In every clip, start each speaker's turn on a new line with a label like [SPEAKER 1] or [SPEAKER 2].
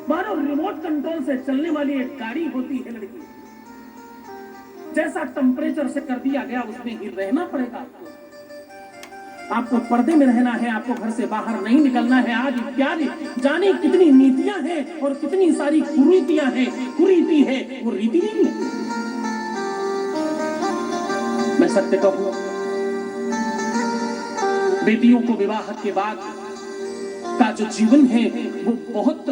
[SPEAKER 1] मानो remote control से चलने वाली एक गाड़ी होती है लड़की। जैसा टेम्परेचर से कर दिया गया उसमें ही रहना पड़ेगा आपको पर्दे में रहना है, आपको घर से बाहर नहीं निकलना है। आज इत्यादि जाने कितनी नीतियां हैं और कितनी सारी कुरीतियां हैं। कुरीति है वो रीति नहीं है। मैं सत्य कहूं, बेटियों को विवाह के बाद का जो जीवन है वो बहुत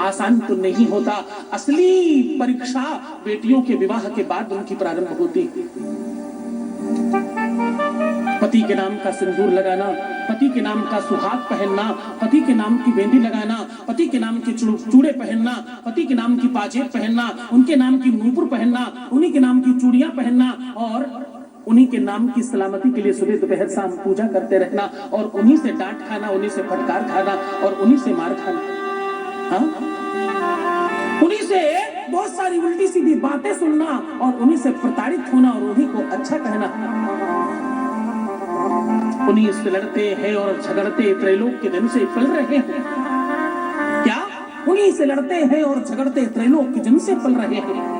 [SPEAKER 1] आसान तो नहीं होता। असली परीक्षा बेटियों के विवाह के बाद उनकी प्रारंभ होती है। पति के नाम का सिंदूर लगाना, पति के नाम का सुहाग पहनना, पति के नाम की मेहंदी लगाना, पति के नाम के चूड़े पहनना, पति के नाम की पाजेब पहनना, उनके नाम की नूपुर पहनना, उन्हीं के नाम की चूड़ियां पहनना और उन्हीं के नाम की सलामती के लिए सुबह दोपहर शाम पूजा करते रहना और उन्हीं से डांट खाना, उन्हीं से फटकार खाना और उन्हीं से मार खाना। हाँ? उन्हीं से बहुत सारी उल्टी सीधी बातें सुनना और उन्हीं से प्रताड़ित होना और उन्हीं को अच्छा कहना। उन्हीं से लड़ते हैं और झगड़ते त्रैलोक के दिन से पल रहे हैं। क्या? उन्हीं से लड़ते हैं और झगड़ते त्रैलोक के दिन से पल रहे हैं।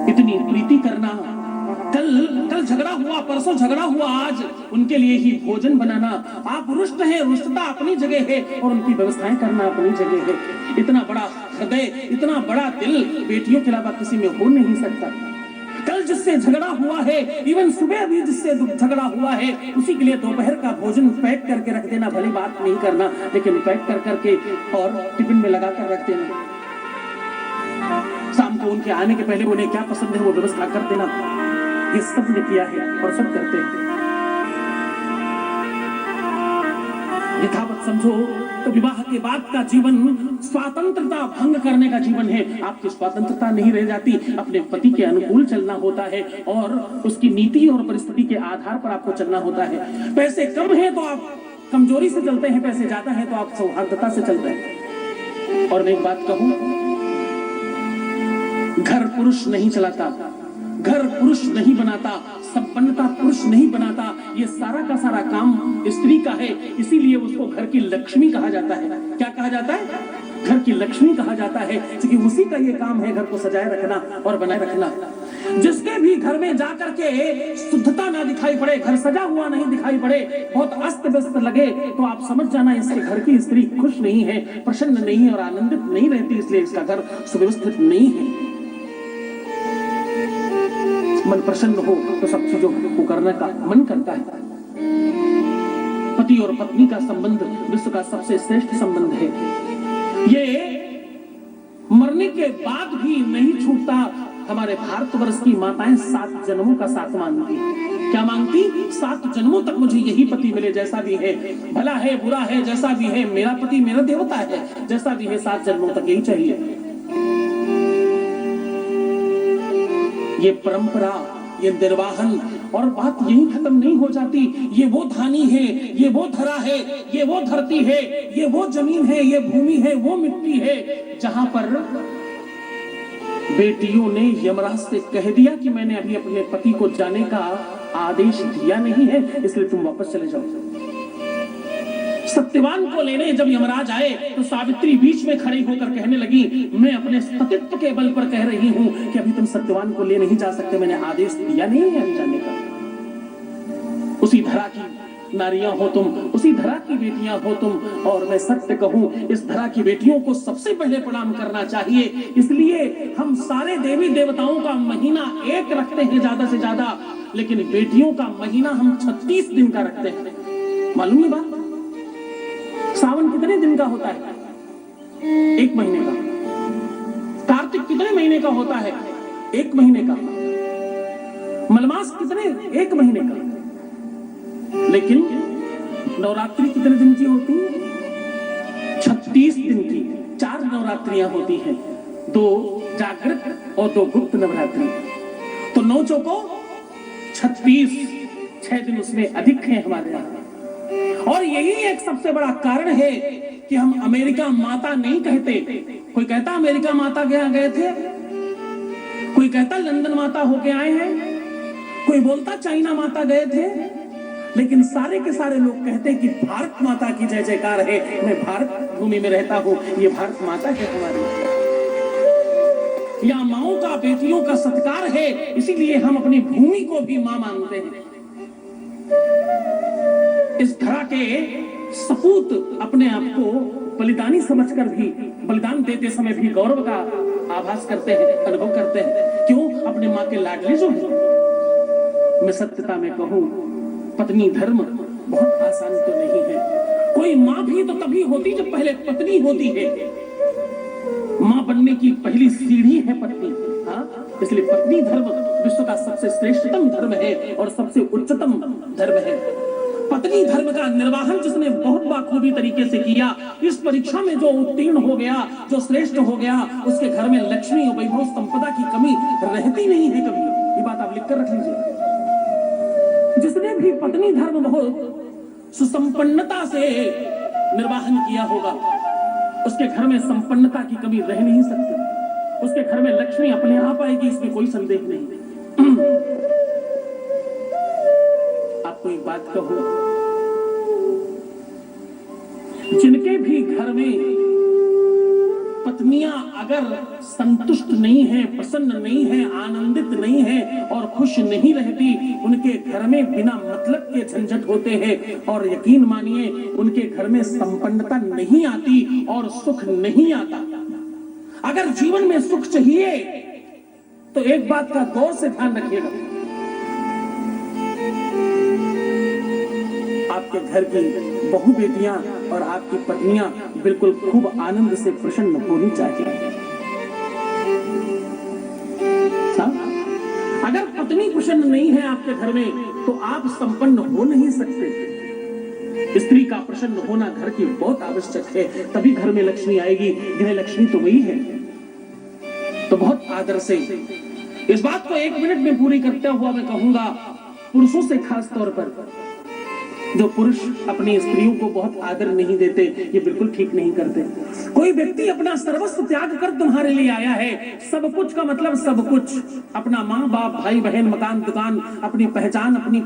[SPEAKER 1] इतनी प्रीति करना, कल झगड़ा हुआ, परसों झगड़ा हुआ, आज उनके लिए ही भोजन बनाना। आप रुष्ट हैं, रुष्टता अपनी जगह है और उनकी व्यवस्थाएं करना अपनी जगह है। इतना बड़ा हृदय, इतना बड़ा दिल बेटियों के अलावा किसी में हो नहीं सकता। कल जिससे झगड़ा हुआ है, इवन सुबह भी जिससे झगड़ा हुआ है, उसी के लिए दोपहर का भोजन पैक करके रख देना। भली बात नहीं करना, लेकिन पैक कर करके और टिफिन में लगा कर रख देना। शाम को उनके आने के पहले उन्हें क्या पसंद है वो व्यवस्था कर देना। ये सब ने किया है और सब करते हैं। यथावत समझो तो विवाह के बाद का जीवन स्वतंत्रता भंग करने का जीवन है। आपकी स्वतंत्रता नहीं रह जाती, अपने पति के अनुकूल चलना होता है और उसकी नीति और परिस्थिति के आधार पर आपको चलना होता है। पैसे कम है तो आप कमजोरी से चलते हैं, पैसे ज्यादा है तो आप सौहार्दता से चलते हैं। और मैं एक बात कहूं, घर पुरुष नहीं चलाता, घर पुरुष नहीं बनाता, संपन्नता पुरुष नहीं बनाता। ये सारा का सारा काम स्त्री का है। इसीलिए उसको घर की लक्ष्मी कहा जाता है। क्या कहा जाता है? घर की लक्ष्मी कहा जाता है, क्योंकि उसी का ये काम है घर को सजाए रखना और बनाए रखना। जिसके भी घर में जाकर के शुद्धता ना दिखाई पड़े, घर सजा हुआ नहीं दिखाई पड़े, बहुत अस्त व्यस्त लगे, तो आप समझ जाना इसके घर की स्त्री खुश नहीं है, प्रसन्न नहीं है और आनंदित नहीं रहती। इसलिए इसका घर सुव्यवस्थित नहीं है। मन प्रसन्न हो तो सब चीजों को करने का मन करता है। पति और पत्नी का संबंध विश्व का सबसे श्रेष्ठ संबंध है। ये मरने के बाद भी नहीं छूटता। हमारे भारतवर्ष की माताएं 7 जन्मों का साथ मांगती। क्या मांगती? 7 जन्मों तक मुझे यही पति मिले, जैसा भी है, भला है बुरा है, जैसा भी है, मेरा पति मेरा देवता है, जैसा भी है 7 जन्मों तक यही चाहिए। ये परंपरा, ये निर्वाहन, और बात यही खत्म नहीं हो जाती। ये वो धानी है, ये वो धरा है, ये वो धरती है, ये वो जमीन है, ये भूमि है, वो मिट्टी है जहां पर बेटियों ने यमराज से कह दिया कि मैंने अभी अपने पति को जाने का आदेश दिया नहीं है, इसलिए तुम वापस चले जाओ। सत्यवान को लेने जब यमराज आए तो सावित्री बीच में खड़ी होकर कहने लगी, मैं अपने सतीत्व के बल पर कह रही हूं कि अभी तुम सत्यवान को ले नहीं जा सकते, मैंने आदेश दिया नहीं है अभी जाने का। उसी धरा की नारियां हो तुम, उसी धरा की बेटियां हो तुम। और मैं सत्य कहूं, इस धरा की बेटियों को सबसे पहले प्रणाम करना चाहिए। इसलिए हम सारे देवी देवताओं का महीना एक रखते हैं ज्यादा से ज्यादा, लेकिन बेटियों का महीना हम 36 दिन का रखते हैं। मालूम है बात? सावन कितने दिन का होता है? 1 महीने का। कार्तिक कितने महीने का होता है? 1 महीने का। मलमास कितने? 1 महीने का। लेकिन नवरात्रि कितने दिन की होती है? 36 दिन की। 4 नवरात्रियां होती हैं, 2 जागृत और 2 गुप्त नवरात्रि। तो 9 चौको 36, 6 दिन उसमें अधिक हैं हमारे यहाँ। और यही एक सबसे बड़ा कारण है कि हम अमेरिका माता नहीं कहते। कोई कहता अमेरिका माता गए थे, कोई कहता लंदन माता होके आए हैं, कोई बोलता चाइना माता गए थे, लेकिन सारे के सारे लोग कहते हैं कि भारत माता की जय जयकार है। मैं भारत भूमि में रहता हूं, ये भारत माता है हमारी। यहाँ माओं का, बेटियों का सत्कार है, इसीलिए हम अपनी भूमि को भी मां मानते हैं। इस धरा के सपूत अपने आप को बलिदानी समझकर भी बलिदान देते समय भी गौरव का आभास करते हैं, अनुभव करते हैं। क्यों? अपने मां के लाडले जो हैं। मैं सत्यता में कहूं, पत्नी धर्म बहुत आसान तो नहीं है। कोई मां भी तो तभी होती जब पहले पत्नी होती है। मां बनने की पहली सीढ़ी है पत्नी। हाँ, इसलिए पत्नी धर्म विश्व का सबसे श्रेष्ठतम धर्म है और सबसे उच्चतम धर्म है। पत्नी धर्म का निर्वाहन जिसने बहुत बाखूबी तरीके से किया, इस परीक्षा में जो उत्तीर्ण हो गया, जो श्रेष्ठ हो गया, उसके घर में लक्ष्मी और वैभव संपदा की कमी रहती नहीं है कभी। ये बात आप लिख कर रख लीजिए। जिसने भी पत्नी धर्म बहुत सुसंपन्नता से निर्वाहन किया होगा, उसके घर में संपन्नता की कमी रह नहीं सकती। उसके घर में लक्ष्मी अपने आप आएगी, इसमें कोई संदेह नहीं। आपको एक बात कहूं, जिनके भी घर में पत्नियां अगर संतुष्ट नहीं है, प्रसन्न नहीं है, आनंदित नहीं है और खुश नहीं रहती, उनके घर में बिना मतलब के झंझट होते हैं। और यकीन मानिए, उनके घर में संपन्नता नहीं आती और सुख नहीं आता। अगर जीवन में सुख चाहिए तो एक बात का गौर से ध्यान रखिएगा, आपके घर की बहु बेटियां और आपकी पत्नियां बिल्कुल खूब आनंद से प्रसन्न होनी चाहिए। अगर पत्नी प्रसन्न नहीं है आपके घर में, तो आप संपन्न हो नहीं सकते। स्त्री का प्रसन्न होना घर की बहुत आवश्यक है, तभी घर में लक्ष्मी आएगी। गृह लक्ष्मी तो वही है। तो बहुत आदर से इस बात को 1 मिनट में पूरी करते हुआ मैं कहूंगा, पुरुषों से खास तौर पर जो पुरुष अपनी स्त्रियों को बहुत आदर नहीं देते, ये बिल्कुल ठीक नहीं करते। कोई व्यक्ति अपना सर्वस्व त्याग कर तुम्हारे लिए आया है, सब कुछ का मतलब सब कुछ, अपना माँ बाप, भाई बहन, मकान, दुकान, अपनी पहचान, अपनी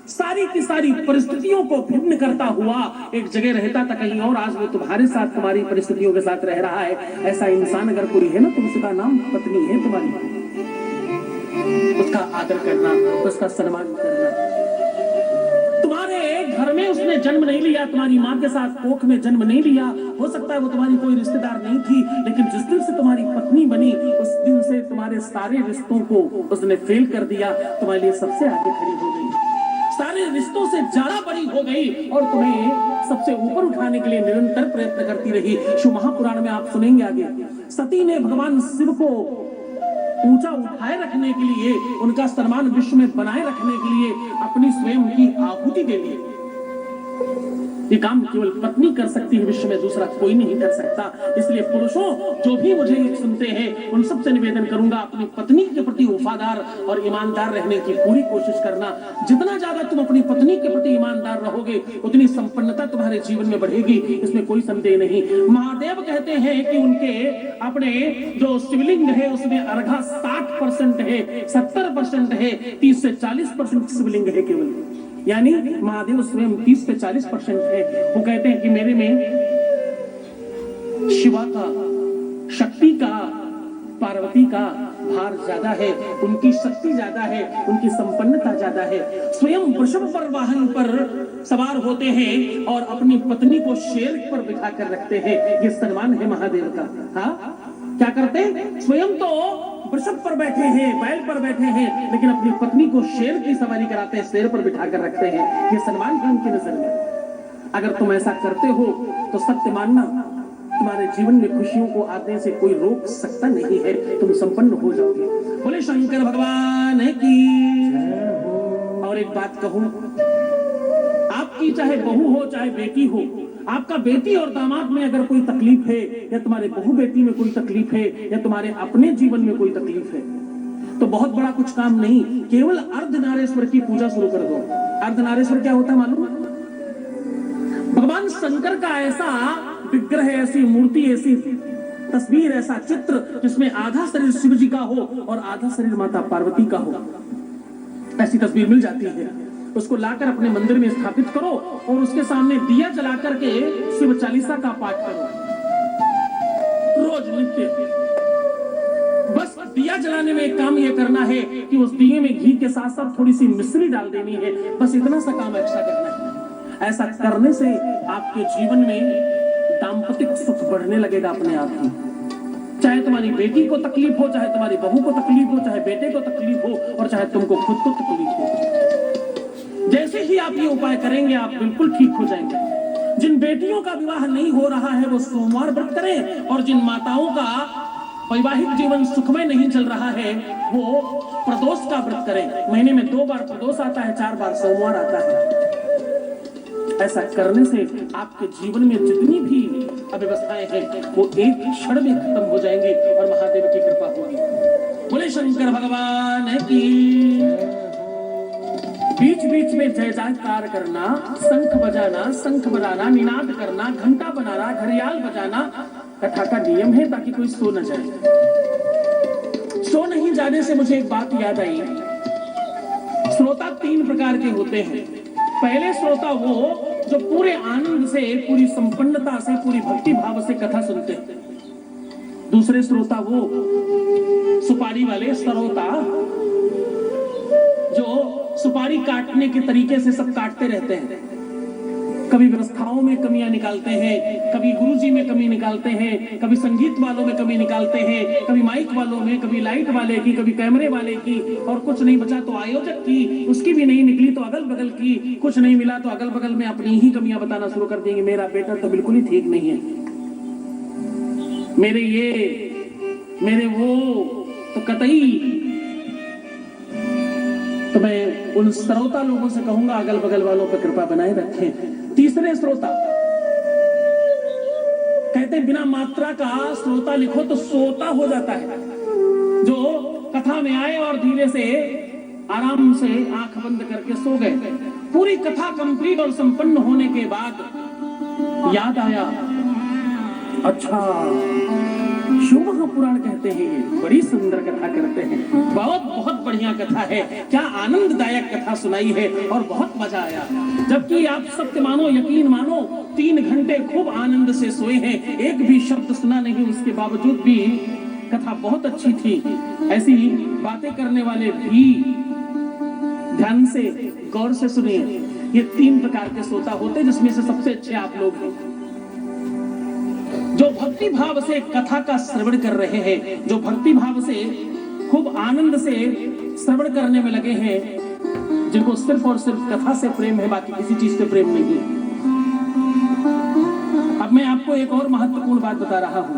[SPEAKER 1] सारी की सारी परिस्थितियों को भिन्न करता हुआ एक जगह रहता था कहीं और, आज वो तुम्हारे साथ, तुम्हारी परिस्थितियों के साथ रह रहा है। ऐसा इंसान अगर कोई है ना, तो उसका नाम पत्नी है तुम्हारी। उसका आदर करना, उसका सम्मान करना। तुम्हारे घर में उसने जन्म नहीं लिया, तुम्हारी माँ के साथ कोख में जन्म नहीं लिया, हो सकता है वो तुम्हारी कोई रिश्तेदार नहीं थी, लेकिन जिस दिन से तुम्हारी पत्नी बनी, उस दिन से तुम्हारे सारे रिश्तों को उसने फेल कर दिया, तुम्हारे लिए सबसे आगे खड़ी हो गई, सारे रिश्तों से ज्यादा बड़ी हो गई और तुम्हें सबसे ऊपर उठाने के लिए निरंतर प्रयत्न करती रही। शिव महापुराण में आप सुनेंगे आगे, सती ने भगवान शिव को ऊंचा उठाए रखने के लिए, उनका सम्मान विश्व में बनाए रखने के लिए अपनी स्वयं की आहुति दे दी। ये काम केवल पत्नी कर सकती है, विश्व में दूसरा कोई नहीं कर सकता। इसलिए पुरुषों, जो भी मुझे सुनते हैं, उन सबसे निवेदन करूंगा, अपनी पत्नी के प्रति वफादार और ईमानदार रहने की पूरी कोशिश करना। जितना ज्यादा तुम अपनी पत्नी के प्रति ईमानदार रहोगे, उतनी संपन्नता तुम्हारे जीवन में बढ़ेगी, इसमें कोई संदेह नहीं। महादेव कहते हैं कि उनके अपने जो शिवलिंग है उसमें अर्घा 60% है, 70% है, 30 से 40% शिवलिंग है केवल, यानी महादेव स्वयं 30 से 40% है। वो कहते हैं कि मेरे में शिवा का, शक्ति का, पार्वती का भार ज्यादा है, उनकी शक्ति ज्यादा है, उनकी संपन्नता ज्यादा है। स्वयं वृषभ पर वाहन पर सवार होते हैं और अपनी पत्नी को शेर पर बिठा कर रखते हैं, ये सम्मान है महादेव का। हाँ, क्या करते हैं? स्वयं तो वृषभ पर बैठे हैं, बैल पर बैठे हैं, लेकिन अपनी पत्नी को शेर की सवारी कराते हैं, शेर पर बिठा कर रखते हैं, ये सम्मान है उनकी नजर में। अगर तुम ऐसा करते हो तो सत्य मानना, तुम्हारे जीवन में खुशियों को आने से कोई रोक सकता नहीं है, तुम संपन्न हो जाओगे। बोले शंकर भगवान की। और एक बात कहूं, आपकी चाहे बहू हो चाहे बेटी हो, आपका बेटी और दामाद में अगर कोई तकलीफ है, या तुम्हारे बहू बेटी में कोई तकलीफ है, या तुम्हारे अपने जीवन में कोई तकलीफ है, तो बहुत बड़ा कुछ काम नहीं, केवल अर्धनारेश्वर की पूजा शुरू कर दो। अर्धनारेश्वर क्या होता है मालूम? भगवान शंकर का ऐसा विग्रह, ऐसी मूर्ति, ऐसी तस्वीर, ऐसा चित्र जिसमें आधा शरीर शिव जी का हो और आधा शरीर माता पार्वती का हो, ऐसी तस्वीर मिल जाती है। उसको लाकर अपने मंदिर में स्थापित करो और उसके सामने दिया जला करके शिव चालीसा का पाठ करो रोज नित्य। बस दिया जलाने में एक काम यह करना है कि उस दिए में घी के साथ साथ थोड़ी सी मिश्री डाल देनी है, बस इतना सा काम एक्स्ट्रा करना है। ऐसा करने से आपके जीवन में दाम्पतिक सुख बढ़ने लगेगा अपने आप ही। चाहे तुम्हारी बेटी को तकलीफ हो, चाहे तुम्हारी बहू को तकलीफ हो, चाहे बेटे को तकलीफ हो और चाहे तुमको खुद को तकलीफ हो, जैसे ही आप ये उपाय करेंगे आप बिल्कुल ठीक हो जाएंगे। जिन बेटियों का विवाह नहीं हो रहा है वो सोमवार व्रत करें, और जिन माताओं का वैवाहिक जीवन सुखमय नहीं चल रहा है वो प्रदोष का व्रत करें। महीने में 2 बार प्रदोष आता है, 4 बार सोमवार आता है। ऐसा करने से आपके जीवन में जितनी भी अव्यवस्थाएं हैं वो एक क्षण में खत्म हो जाएंगे और महादेव की कृपा होगी। बोले शंकर भगवान की। बीच बीच में जय जयकार करना, शंख बजाना, निनाद करना, घंटा बनाना, घड़ियाल बजाना कथा का नियम है ताकि कोई सो न जाए। सो नहीं जाने से मुझे एक बात याद आई। श्रोता 3 प्रकार के होते हैं। पहले श्रोता वो जो पूरे आनंद से, पूरी संपन्नता से, पूरी भक्ति भाव से कथा सुनते हैं। दूसरे श्रोता वो सुपारी वाले श्रोता जो सुपारी काटने के तरीके से सब काटते रहते हैं। कभी व्यवस्थाओं में कमियां निकालते हैं, कभी गुरुजी में कमी निकालते हैं, कभी संगीत वालों में कमी निकालते हैं, कभी माइक वालों में, कभी लाइट वाले की, कभी कैमरे वाले की, और कुछ नहीं बचा तो आयोजक की, उसकी भी नहीं निकली तो अगल बगल की, कुछ नहीं मिला तो अगल बगल में अपनी ही कमियां बताना शुरू कर देंगे। मेरा बेटा तो बिल्कुल ही ठीक नहीं है, मेरे ये, मेरे वो, तो कतई। तो मैं उन श्रोता लोगों से कहूंगा अगल बगल वालों पर कृपा बनाए रखें। तीसरे श्रोता कहते हैं बिना मात्रा का श्रोता लिखो तो सोता हो जाता है। जो कथा में आए और धीरे से आराम से आंख बंद करके सो गए। पूरी कथा कंप्लीट और संपन्न होने के बाद याद आया, अच्छा शिव महापुराण कहते हैं, ये बड़ी सुंदर कथा करते हैं, बहुत बढ़िया कथा है, क्या आनंददायक कथा सुनाई है और बहुत मजा आया। जबकि आप सत्य मानो, यकीन मानो, 3 घंटे खूब आनंद से सोए हैं, एक भी शब्द सुना नहीं, उसके बावजूद भी कथा बहुत अच्छी थी। ऐसी बातें करने वाले भी ध्यान से, गौर से सुनिए। ये 3 प्रकार के श्रोता होते हैं, जिसमें से सबसे अच्छे आप लोग हैं जो भक्ति भाव से कथा का श्रवण कर रहे हैं, जो भक्ति भाव से खूब आनंद से श्रवण करने में लगे हैं, जिनको सिर्फ और सिर्फ कथा से प्रेम है, बाकी किसी चीज से प्रेम नहीं है। अब मैं आपको एक और महत्वपूर्ण बात बता रहा हूं।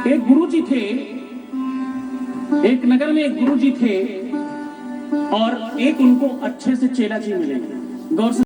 [SPEAKER 1] एक गुरुजी थे, एक नगर में एक गुरुजी थे और एक उनको अच्छे से चेला जी मिले। गौर से